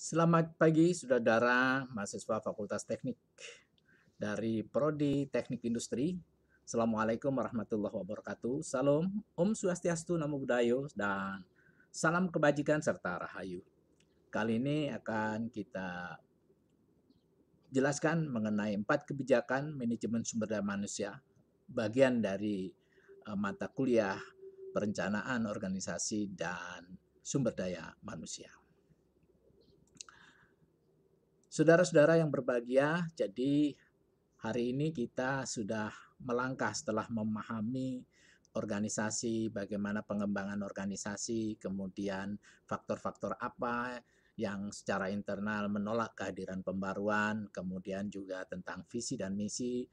Selamat pagi, saudara mahasiswa Fakultas Teknik dari Prodi Teknik Industri. Assalamualaikum warahmatullahi wabarakatuh. Salam, Om Swastiastu, Namo Buddhaya, dan salam kebajikan serta rahayu. Kali ini akan kita jelaskan mengenai 4 kebijakan manajemen sumber daya manusia, bagian dari mata kuliah perencanaan organisasi dan sumber daya manusia. Saudara-saudara yang berbahagia, jadi hari ini kita sudah melangkah setelah memahami organisasi, bagaimana pengembangan organisasi, kemudian faktor-faktor apa yang secara internal menolak kehadiran pembaruan, kemudian juga tentang visi dan misi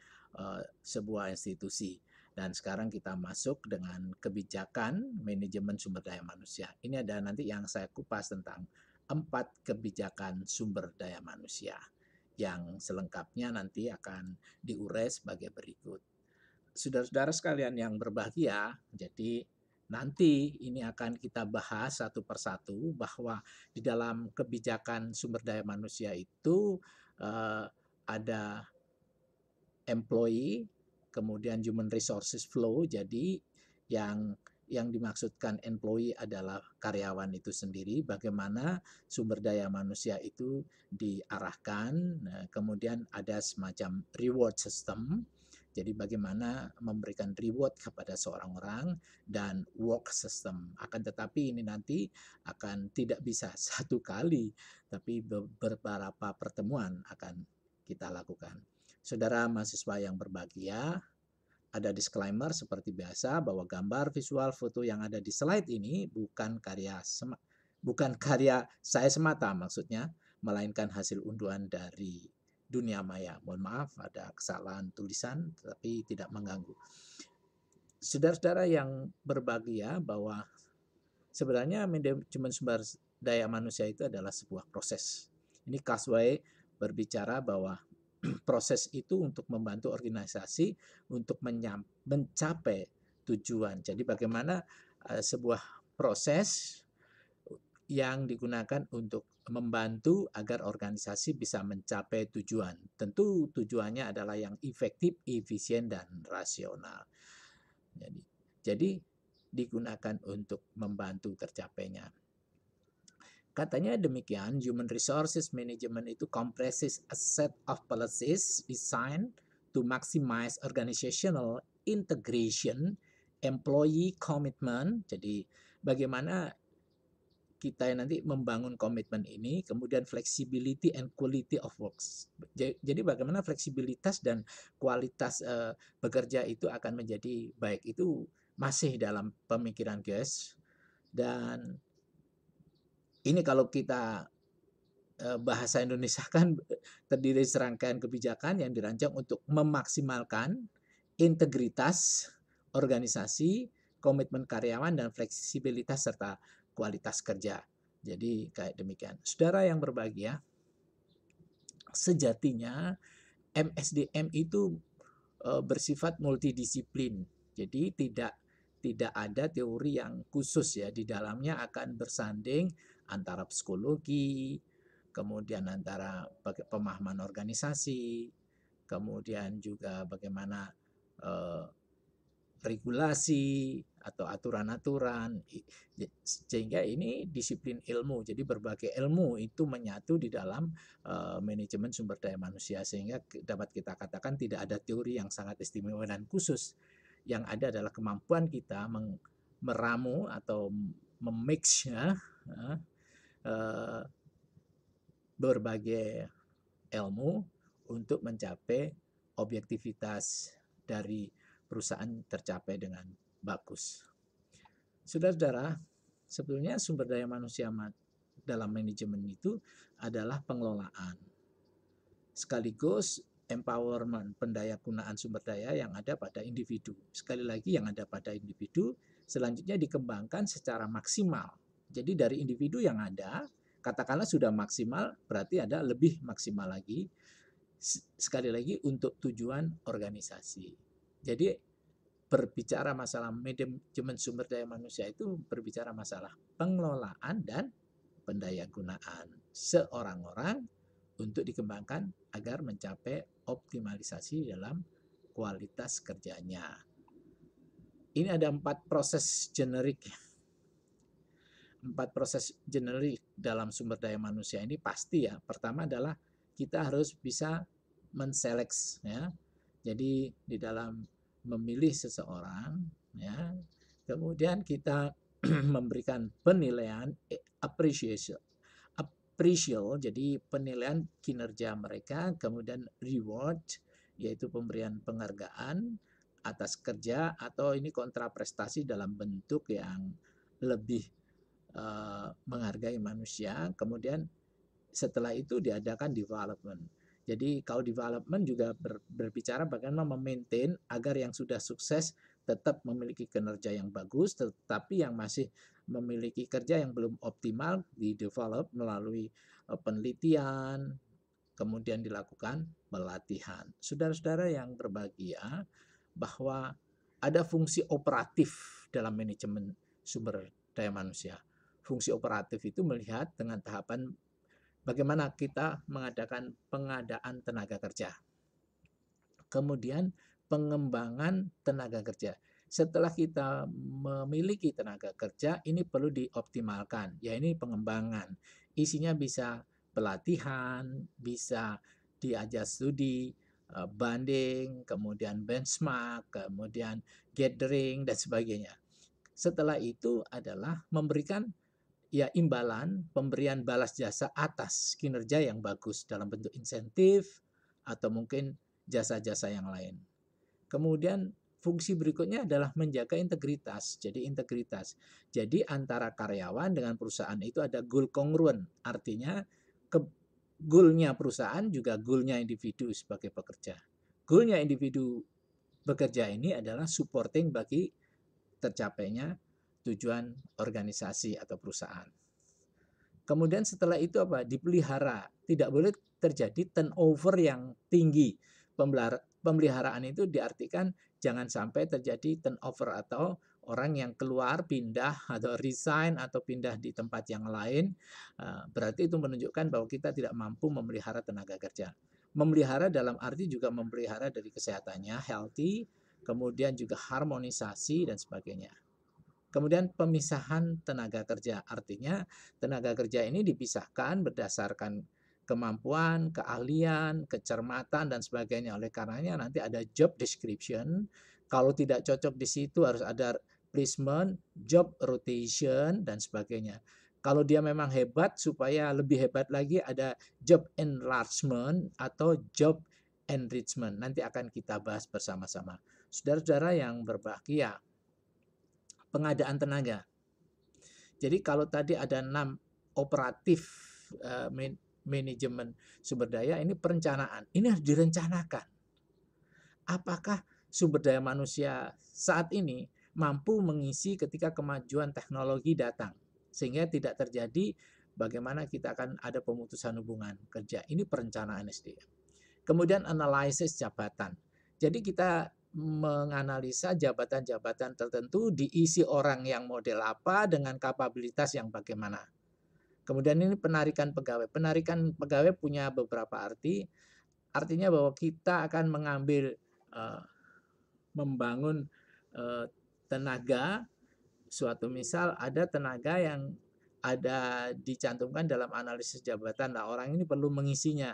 sebuah institusi. Dan sekarang kita masuk dengan kebijakan manajemen sumber daya manusia. Ini ada nanti yang saya kupas tentang 4 kebijakan sumber daya manusia yang selengkapnya nanti akan diurai sebagai berikut. Saudara-saudara sekalian yang berbahagia, jadi nanti ini akan kita bahas satu persatu bahwa di dalam kebijakan sumber daya manusia itu ada employee, kemudian human resources flow. Jadi yang dimaksudkan employee adalah karyawan itu sendiri, bagaimana sumber daya manusia itu diarahkan, kemudian ada semacam reward system, jadi bagaimana memberikan reward kepada seorang orang, dan work system. Akan tetapi ini nanti akan tidak bisa satu kali, tapi beberapa pertemuan akan kita lakukan. Saudara mahasiswa yang berbahagia, ada disclaimer seperti biasa bahwa gambar, visual, foto yang ada di slide ini bukan karya saya semata maksudnya, melainkan hasil unduhan dari dunia maya. Mohon maaf ada kesalahan tulisan tapi tidak mengganggu. Saudara-saudara yang berbahagia bahwa sebenarnya manajemen sumber daya manusia itu adalah sebuah proses. Ini Kasway berbicara bahwa proses itu untuk membantu organisasi untuk mencapai tujuan. Jadi bagaimana sebuah proses yang digunakan untuk membantu agar organisasi bisa mencapai tujuan. Tentu tujuannya adalah yang efektif, efisien, dan rasional. Jadi digunakan untuk membantu tercapainya. Katanya demikian, human resources management itu comprises a set of policies designed to maximize organizational integration, employee commitment. Jadi bagaimana kita nanti membangun komitmen ini, kemudian flexibility and quality of works. Jadi bagaimana fleksibilitas dan kualitas bekerja itu akan menjadi baik, itu masih dalam pemikiran guys. Dan ini kalau kita bahasa Indonesia kan terdiri serangkaian kebijakan yang dirancang untuk memaksimalkan integritas organisasi, komitmen karyawan, dan fleksibilitas serta kualitas kerja. Jadi kayak demikian. Saudara yang berbahagia, sejatinya MSDM itu bersifat multidisiplin. Jadi tidak ada teori yang khusus ya, di dalamnya akan bersanding antara psikologi, kemudian antara pemahaman organisasi, kemudian juga bagaimana regulasi atau aturan-aturan, sehingga ini disiplin ilmu. Jadi berbagai ilmu itu menyatu di dalam manajemen sumber daya manusia, sehingga dapat kita katakan tidak ada teori yang sangat istimewa dan khusus. Yang ada adalah kemampuan kita meramu atau memix ya, berbagai ilmu untuk mencapai objektivitas dari perusahaan tercapai dengan bagus. Saudara-saudara, sebetulnya sumber daya manusia dalam manajemen itu adalah pengelolaan, sekaligus empowerment, pendayagunaan sumber daya yang ada pada individu. Sekali lagi yang ada pada individu, selanjutnya dikembangkan secara maksimal. Jadi dari individu yang ada, katakanlah sudah maksimal, berarti ada lebih maksimal lagi, sekali lagi untuk tujuan organisasi. Jadi berbicara masalah manajemen sumber daya manusia itu berbicara masalah pengelolaan dan pendayagunaan seorang orang untuk dikembangkan agar mencapai optimalisasi dalam kualitas kerjanya. Ini ada 4 proses generik. 4 proses generik dalam sumber daya manusia ini pasti ya. Pertama adalah kita harus bisa menseleks ya. Jadi di dalam memilih seseorang ya, kemudian kita memberikan penilaian appreciation, jadi penilaian kinerja mereka, kemudian reward yaitu pemberian penghargaan atas kerja, atau ini kontraprestasi dalam bentuk yang lebih menghargai manusia. Kemudian setelah itu diadakan development. Jadi kalau development juga berbicara bagaimana memaintain agar yang sudah sukses tetap memiliki kinerja yang bagus, tetapi yang masih memiliki kerja yang belum optimal di-develop melalui penelitian, kemudian dilakukan pelatihan. Saudara-saudara yang berbahagia, bahwa ada fungsi operatif dalam manajemen sumber daya manusia. Fungsi operatif itu melihat dengan tahapan bagaimana kita mengadakan pengadaan tenaga kerja. Kemudian pengembangan tenaga kerja. Setelah kita memiliki tenaga kerja, ini perlu dioptimalkan. Ya, ini pengembangan. Isinya bisa pelatihan, bisa diajar studi, banding, kemudian benchmark, kemudian gathering, dan sebagainya. Setelah itu adalah memberikan ya imbalan, pemberian balas jasa atas kinerja yang bagus dalam bentuk insentif atau mungkin jasa-jasa yang lain. Kemudian fungsi berikutnya adalah menjaga integritas. Jadi integritas. Jadi antara karyawan dengan perusahaan itu ada goal congruent. Artinya goalnya perusahaan juga goalnya individu sebagai pekerja. Goalnya individu bekerja ini adalah supporting bagi tercapainya tujuan organisasi atau perusahaan. Kemudian setelah itu apa? Dipelihara. Tidak boleh terjadi turnover yang tinggi. Pemeliharaan itu diartikan jangan sampai terjadi turnover atau orang yang keluar, pindah, atau resign, atau pindah di tempat yang lain. Berarti itu menunjukkan bahwa kita tidak mampu memelihara tenaga kerja. Memelihara dalam arti juga memelihara dari kesehatannya, healthy, kemudian juga harmonisasi dan sebagainya. Kemudian pemisahan tenaga kerja, artinya tenaga kerja ini dipisahkan berdasarkan kemampuan, keahlian, kecermatan, dan sebagainya. Oleh karenanya nanti ada job description, kalau tidak cocok di situ harus ada placement, job rotation, dan sebagainya. Kalau dia memang hebat, supaya lebih hebat lagi ada job enlargement atau job enrichment. Nanti akan kita bahas bersama-sama. Saudara-saudara yang berbahagia, pengadaan tenaga. Jadi kalau tadi ada 6 operatif manajemen sumber daya, ini perencanaan. Ini harus direncanakan. Apakah sumber daya manusia saat ini mampu mengisi ketika kemajuan teknologi datang, sehingga tidak terjadi bagaimana kita akan ada pemutusan hubungan kerja. Ini perencanaan SDM. Kemudian analisis jabatan. Jadi kita menganalisa jabatan-jabatan tertentu diisi orang yang model apa dengan kapabilitas yang bagaimana. Kemudian ini penarikan pegawai. Penarikan pegawai punya beberapa arti. Artinya bahwa kita akan mengambil membangun tenaga, suatu misal ada tenaga yang ada dicantumkan dalam analisis jabatan. Nah, orang ini perlu mengisinya.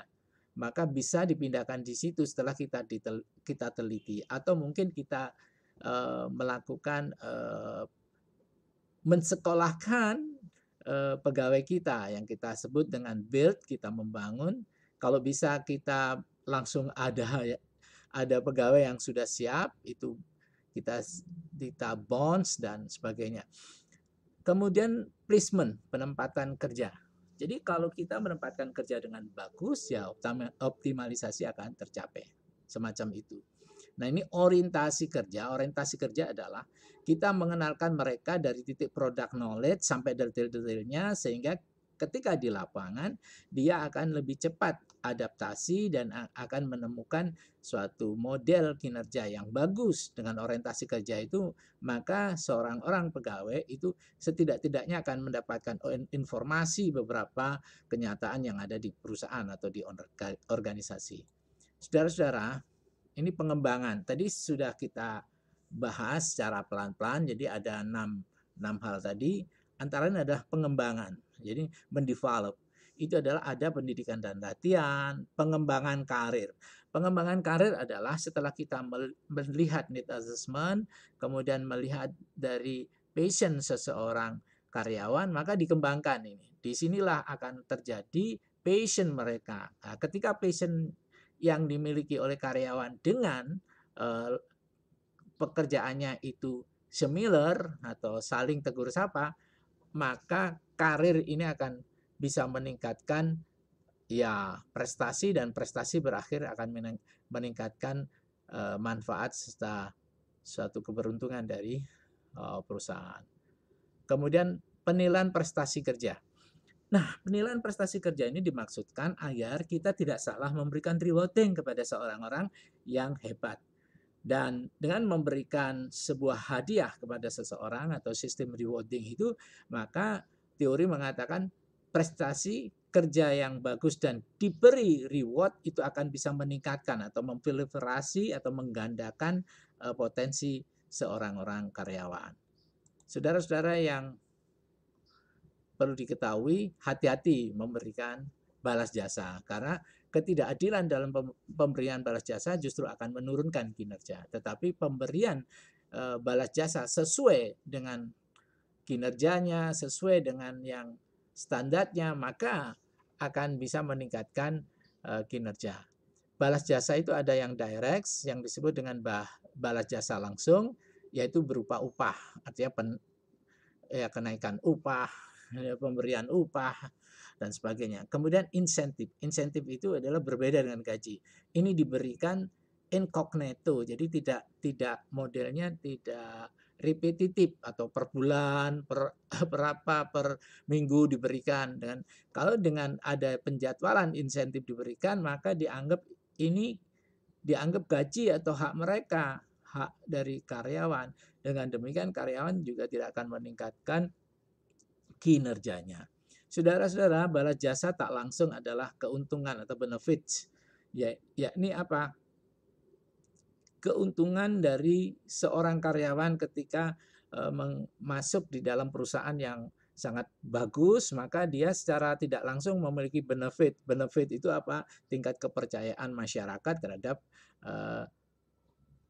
Maka bisa dipindahkan di situ setelah kita teliti, atau mungkin kita melakukan mensekolahkan pegawai kita yang kita sebut dengan build, kita membangun. Kalau bisa kita langsung ada pegawai yang sudah siap, itu kita bonds dan sebagainya. Kemudian placement, penempatan kerja. Jadi kalau kita menempatkan kerja dengan bagus, ya optimalisasi akan tercapai. Semacam itu. Nah, ini orientasi kerja. Orientasi kerja adalah kita mengenalkan mereka dari titik product knowledge sampai detail-detailnya, sehingga ketika di lapangan dia akan lebih cepat adaptasi dan akan menemukan suatu model kinerja yang bagus dengan orientasi kerja itu, maka seorang orang pegawai itu setidak-tidaknya akan mendapatkan informasi beberapa kenyataan yang ada di perusahaan atau di organisasi. Saudara-saudara, ini pengembangan. Tadi sudah kita bahas secara pelan-pelan, jadi ada enam hal tadi, antara lain adalah pengembangan. Jadi mendevelop itu adalah ada pendidikan dan latihan, pengembangan karir. Pengembangan karir adalah setelah kita melihat need assessment, kemudian melihat dari passion seseorang karyawan, maka dikembangkan ini. Disinilah akan terjadi passion mereka. Nah, ketika passion yang dimiliki oleh karyawan dengan pekerjaannya itu similar atau saling tegur sapa, maka karir ini akan bisa meningkatkan ya prestasi, dan prestasi berakhir akan meningkatkan manfaat serta suatu keberuntungan dari perusahaan. Kemudian penilaian prestasi kerja. Nah, penilaian prestasi kerja ini dimaksudkan agar kita tidak salah memberikan rewarding kepada seorang orang yang hebat. Dan dengan memberikan sebuah hadiah kepada seseorang atau sistem rewarding itu, maka teori mengatakan prestasi kerja yang bagus dan diberi reward itu akan bisa meningkatkan atau memproliferasi atau menggandakan potensi seorang orang karyawan. Saudara-saudara yang perlu diketahui, hati-hati memberikan balas jasa, karena ketidakadilan dalam pemberian balas jasa justru akan menurunkan kinerja. Tetapi pemberian balas jasa sesuai dengan kinerjanya, sesuai dengan yang standarnya, maka akan bisa meningkatkan kinerja. Balas jasa itu ada yang direct, yang disebut dengan balas jasa langsung, yaitu berupa upah, artinya kenaikan upah, pemberian upah, dan sebagainya. Kemudian insentif. Insentif itu adalah berbeda dengan gaji. Ini diberikan incognito, jadi tidak modelnya tidak repetitif atau per bulan, per minggu diberikan. Kalau dengan ada penjadwalan insentif diberikan, maka dianggap gaji atau hak mereka, hak dari karyawan. Dengan demikian karyawan juga tidak akan meningkatkan kinerjanya. Saudara-saudara, balas jasa tak langsung adalah keuntungan atau benefits. Yakni apa? Keuntungan dari seorang karyawan ketika masuk di dalam perusahaan yang sangat bagus, maka dia secara tidak langsung memiliki benefit. Benefit itu apa? Tingkat kepercayaan masyarakat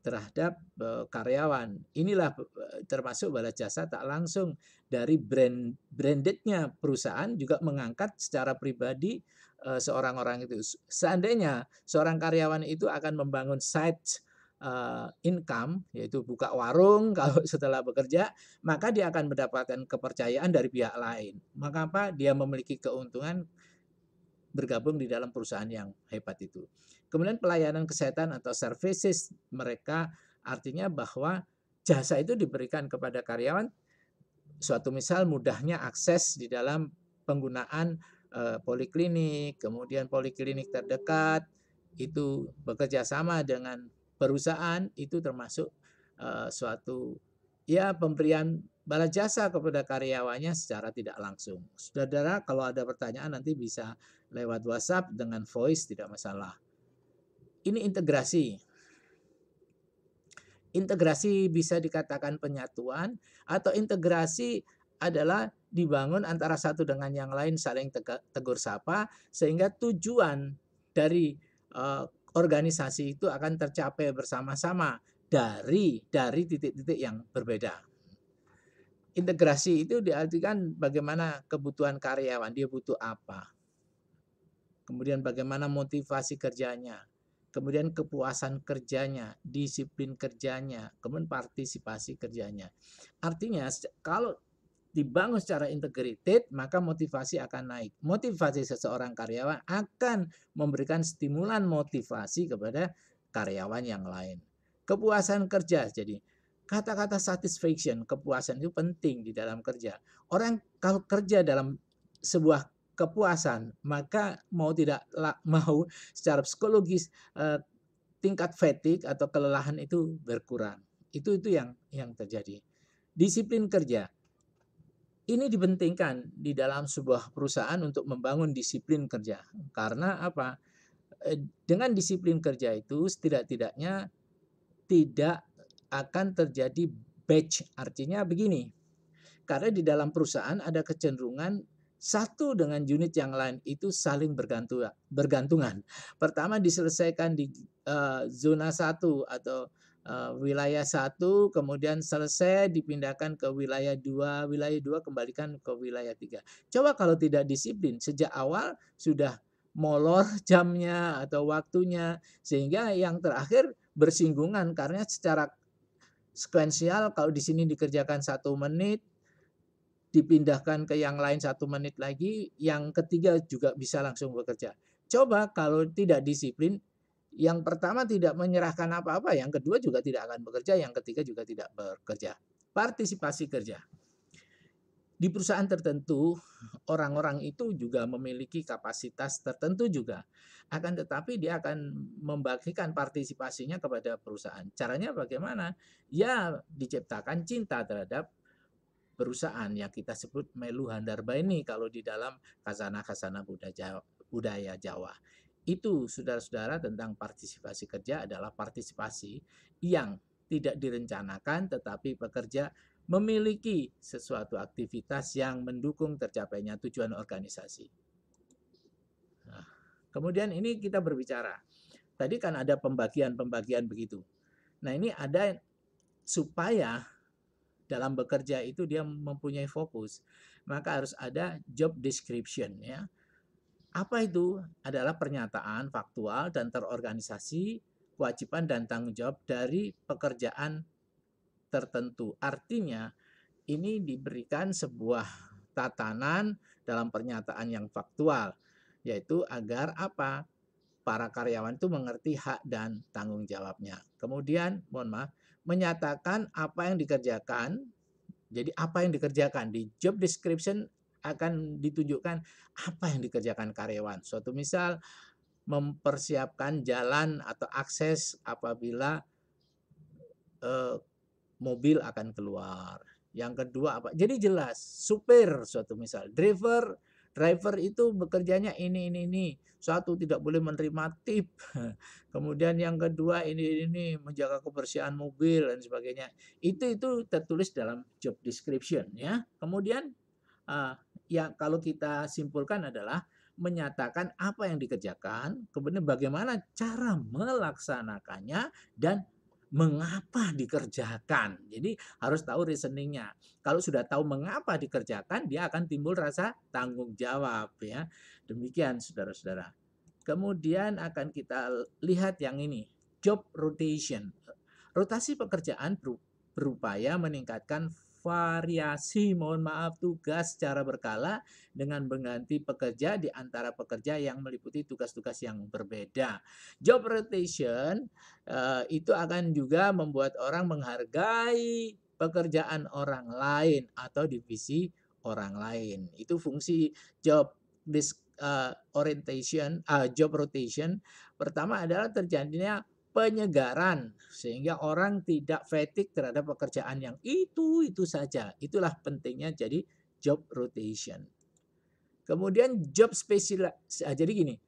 terhadap karyawan. Inilah termasuk balas jasa tak langsung dari brandednya perusahaan juga mengangkat secara pribadi seorang orang itu. Seandainya seorang karyawan itu akan membangun side income, yaitu buka warung kalau setelah bekerja, maka dia akan mendapatkan kepercayaan dari pihak lain. Maka apa? Dia memiliki keuntungan bergabung di dalam perusahaan yang hebat itu. Kemudian pelayanan kesehatan atau services mereka, artinya bahwa jasa itu diberikan kepada karyawan, suatu misal mudahnya akses di dalam penggunaan poliklinik, kemudian poliklinik terdekat itu bekerja sama dengan perusahaan, itu termasuk suatu pemberian balas jasa kepada karyawannya secara tidak langsung. Saudara, kalau ada pertanyaan nanti bisa lewat WhatsApp dengan voice, tidak masalah. Ini integrasi. Integrasi bisa dikatakan penyatuan, atau integrasi adalah dibangun antara satu dengan yang lain, saling tegur sapa, sehingga tujuan dari organisasi itu akan tercapai bersama-sama dari titik-titik yang berbeda. Integrasi itu diartikan bagaimana kebutuhan karyawan, dia butuh apa. Kemudian bagaimana motivasi kerjanya, kemudian kepuasan kerjanya, disiplin kerjanya, kemudian partisipasi kerjanya. Artinya kalau dibangun secara integrated, maka motivasi akan naik. Motivasi seseorang karyawan akan memberikan stimulan motivasi kepada karyawan yang lain. Kepuasan kerja, jadi kata-kata satisfaction, kepuasan itu penting di dalam kerja. Orang kalau kerja dalam sebuah kepuasan, maka mau tidak mau secara psikologis tingkat fatigue atau kelelahan itu berkurang. Itu yang terjadi. Disiplin kerja ini dipentingkan di dalam sebuah perusahaan untuk membangun disiplin kerja. Karena apa? Dengan disiplin kerja itu setidak-tidaknya tidak akan terjadi batch. Artinya begini, karena di dalam perusahaan ada kecenderungan satu dengan unit yang lain itu saling bergantungan. Pertama diselesaikan di zona satu atau wilayah satu, kemudian selesai dipindahkan ke wilayah 2 kembalikan ke wilayah 3. Coba kalau tidak disiplin, sejak awal sudah molor jamnya atau waktunya, sehingga yang terakhir bersinggungan karena secara sekuensial kalau di sini dikerjakan 1 menit, dipindahkan ke yang lain 1 menit lagi, yang ketiga juga bisa langsung bekerja. Coba kalau tidak disiplin, yang pertama tidak menyerahkan apa-apa, yang kedua juga tidak akan bekerja, yang ketiga juga tidak bekerja. Partisipasi kerja. Di perusahaan tertentu, orang-orang itu juga memiliki kapasitas tertentu juga. Akan tetapi dia akan membagikan partisipasinya kepada perusahaan. Caranya bagaimana? Ya diciptakan cinta terhadap perusahaan yang kita sebut melu handarbaini kalau di dalam khazanah-khazanah budaya Jawa. Itu saudara-saudara tentang partisipasi kerja adalah partisipasi yang tidak direncanakan tetapi pekerja memiliki sesuatu aktivitas yang mendukung tercapainya tujuan organisasi. Nah, kemudian ini kita berbicara. Tadi kan ada pembagian-pembagian begitu. Nah, ini ada supaya dalam bekerja itu dia mempunyai fokus, maka harus ada job description ya. Apa itu? Adalah pernyataan faktual dan terorganisasi kewajiban dan tanggung jawab dari pekerjaan tertentu. Artinya ini diberikan sebuah tatanan dalam pernyataan yang faktual, yaitu agar apa? Para karyawan itu mengerti hak dan tanggung jawabnya. Kemudian, mohon maaf, menyatakan apa yang dikerjakan. Jadi apa yang dikerjakan di job description akan ditunjukkan apa yang dikerjakan karyawan. Suatu misal mempersiapkan jalan atau akses apabila mobil akan keluar. Yang kedua apa? Jadi jelas, supir suatu misal, driver itu bekerjanya ini. Satu tidak boleh menerima tip. Kemudian yang kedua ini menjaga kebersihan mobil dan sebagainya. Itu tertulis dalam job description ya. Kemudian yang kalau kita simpulkan adalah menyatakan apa yang dikerjakan, kemudian bagaimana cara melaksanakannya dan mengapa dikerjakan. Jadi harus tahu reasoningnya. Kalau sudah tahu mengapa dikerjakan, dia akan timbul rasa tanggung jawab ya. Demikian saudara-saudara. Kemudian akan kita lihat yang ini, job rotation. Rotasi pekerjaan berupaya meningkatkan variasi, mohon maaf, tugas secara berkala dengan mengganti pekerja di antara pekerja yang meliputi tugas-tugas yang berbeda. Job rotation itu akan juga membuat orang menghargai pekerjaan orang lain atau divisi orang lain. Itu fungsi job job rotation. Pertama adalah terjadinya penyegaran sehingga orang tidak fatigue terhadap pekerjaan yang itu saja. Itulah pentingnya jadi job rotation. Kemudian job jadi gini,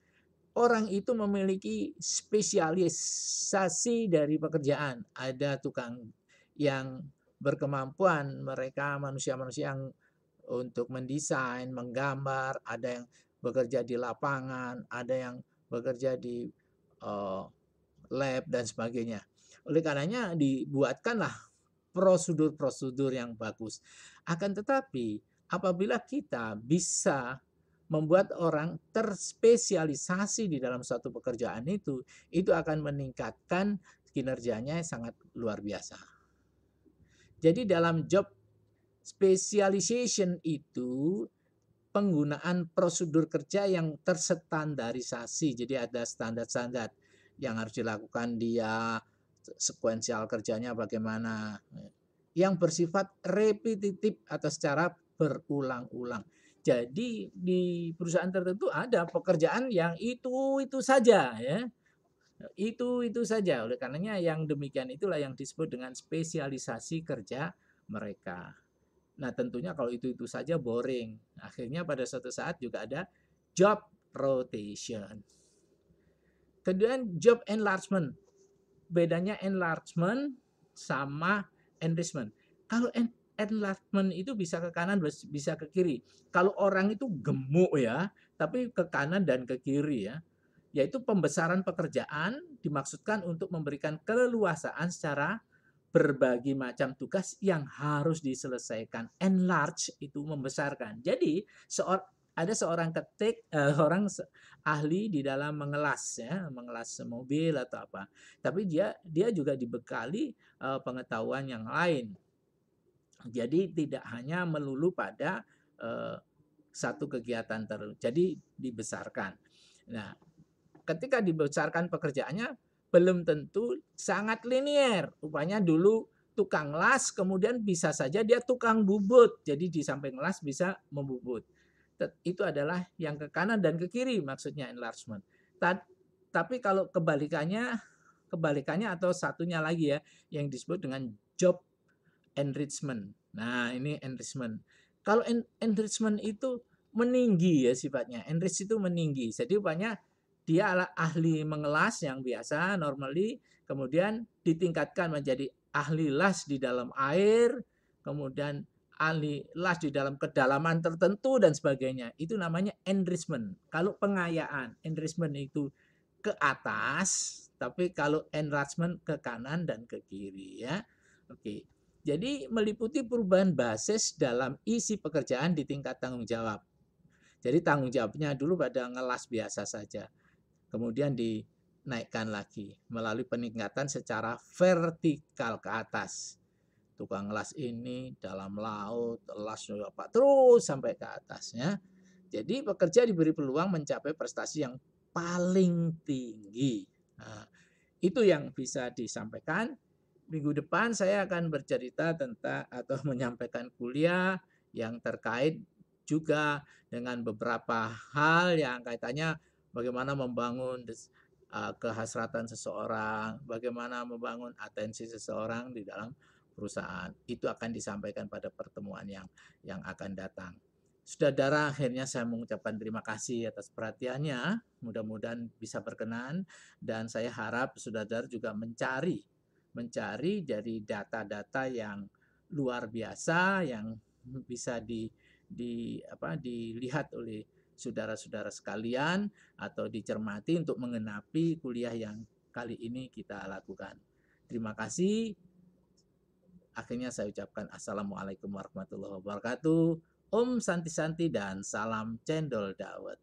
orang itu memiliki spesialisasi dari pekerjaan. Ada tukang yang berkemampuan, mereka manusia-manusia yang untuk mendesain, menggambar, ada yang bekerja di lapangan, ada yang bekerja di lab dan sebagainya. Oleh karenanya dibuatkanlah prosedur-prosedur yang bagus. Akan tetapi apabila kita bisa membuat orang terspesialisasi di dalam suatu pekerjaan itu akan meningkatkan kinerjanya sangat luar biasa. Jadi dalam job specialization itu penggunaan prosedur kerja yang terstandarisasi. Jadi ada standar-standar yang harus dilakukan dia, sekuensial kerjanya bagaimana. Yang bersifat repetitif atau secara berulang-ulang. Jadi di perusahaan tertentu ada pekerjaan yang itu saja ya, itu saja. Oleh karenanya yang demikian itulah yang disebut dengan spesialisasi kerja mereka. Nah, tentunya kalau itu saja boring. Akhirnya pada suatu saat juga ada job rotation. Kemudian job enlargement. Bedanya enlargement sama enrichment. Kalau enlargement itu bisa ke kanan, bisa ke kiri. Kalau orang itu gemuk ya, tapi ke kanan dan ke kiri ya. Yaitu pembesaran pekerjaan dimaksudkan untuk memberikan keleluasaan secara berbagai macam tugas yang harus diselesaikan. Enlarge itu membesarkan. Jadi ada seorang orang ahli di dalam mengelas ya, mengelas mobil atau apa. Tapi dia juga dibekali pengetahuan yang lain. Jadi tidak hanya melulu pada satu kegiatan tertentu. Jadi dibesarkan. Nah, ketika dibesarkan pekerjaannya belum tentu sangat linier. Rupanya dulu tukang las, kemudian bisa saja dia tukang bubut. Jadi di samping las bisa membubut. Itu adalah yang ke kanan dan ke kiri maksudnya enlargement. Tapi kalau kebalikannya atau satunya lagi ya yang disebut dengan job enrichment. Nah, ini enrichment. Kalau enrichment itu meninggi ya sifatnya. Enrich itu meninggi. Jadi rupanya dia adalah ahli mengelas yang biasa normally, kemudian ditingkatkan menjadi ahli las di dalam air, kemudian ahli las di dalam kedalaman tertentu dan sebagainya. Itu namanya enrichment. Kalau pengayaan, enrichment itu ke atas, tapi kalau enlargement ke kanan dan ke kiri ya. Oke. Jadi meliputi perubahan basis dalam isi pekerjaan di tingkat tanggung jawab. Jadi tanggung jawabnya dulu pada ngelas biasa saja. Kemudian dinaikkan lagi melalui peningkatan secara vertikal ke atas. Tukang las ini dalam laut, las apa terus sampai ke atasnya. Jadi pekerja diberi peluang mencapai prestasi yang paling tinggi. Nah, itu yang bisa disampaikan. Minggu depan saya akan bercerita tentang atau menyampaikan kuliah yang terkait juga dengan beberapa hal yang kaitannya bagaimana membangun kehasratan seseorang, bagaimana membangun atensi seseorang di dalam perusahaan. Itu akan disampaikan pada pertemuan yang akan datang. Saudara, akhirnya saya mengucapkan terima kasih atas perhatiannya. Mudah-mudahan bisa berkenan dan saya harap saudara juga mencari dari data-data yang luar biasa yang bisa dilihat oleh saudara-saudara sekalian atau dicermati untuk mengenapi kuliah yang kali ini kita lakukan. Terima kasih. Akhirnya saya ucapkan Assalamualaikum warahmatullahi wabarakatuh. Om Santi Santi dan salam cendol dawet.